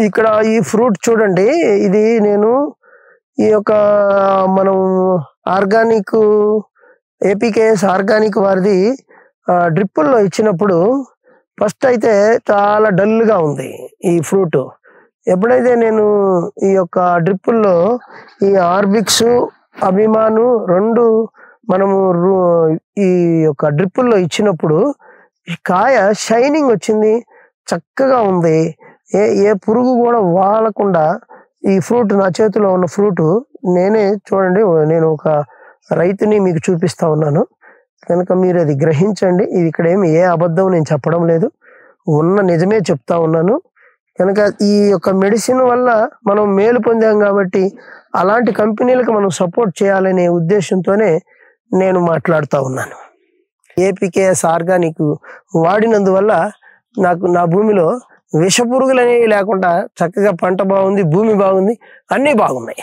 ఇక్కడ ఈ ఫ్రూట్ చూడండి, ఇది నేను ఈ యొక్క మనం ఆర్గానిక్ ఏపీకేఎస్ ఆర్గానిక్ వారిది డ్రిప్పుల్లో ఇచ్చినప్పుడు ఫస్ట్ అయితే చాలా డల్గా ఉంది ఈ ఫ్రూట్. ఎప్పుడైతే నేను ఈ యొక్క డ్రిప్పుల్లో ఈ ఆర్బిక్స్ అభిమాను 2 మనము ఈ యొక్క డ్రిప్పుల్లో ఇచ్చినప్పుడు ఈ కాయ షైనింగ్ వచ్చింది, చక్కగా ఉంది. ఏ పురుగు కూడా వాలకుండా ఈ ఫ్రూట్, నా చేతిలో ఉన్న ఫ్రూట్ నేనే చూడండి, నేను ఒక రైతుని మీకు చూపిస్తా ఉన్నాను కనుక మీరు అది గ్రహించండి. ఇది ఇక్కడ ఏ అబద్ధం నేను చెప్పడం లేదు, ఉన్న నిజమే చెప్తా ఉన్నాను. కనుక ఈ యొక్క మెడిసిన్ వల్ల మనం మేలు పొందాం కాబట్టి అలాంటి కంపెనీలకు మనం సపోర్ట్ చేయాలనే ఉద్దేశంతోనే నేను మాట్లాడుతూ ఉన్నాను. ఏపీకేఎస్ ఆర్గానిక్ వాడినందువల్ల నాకు నా భూమిలో విషపురుగులు అనేవి లేకుండా చక్కగా పంట బాగుంది, భూమి బాగుంది, అన్నీ బాగున్నాయి.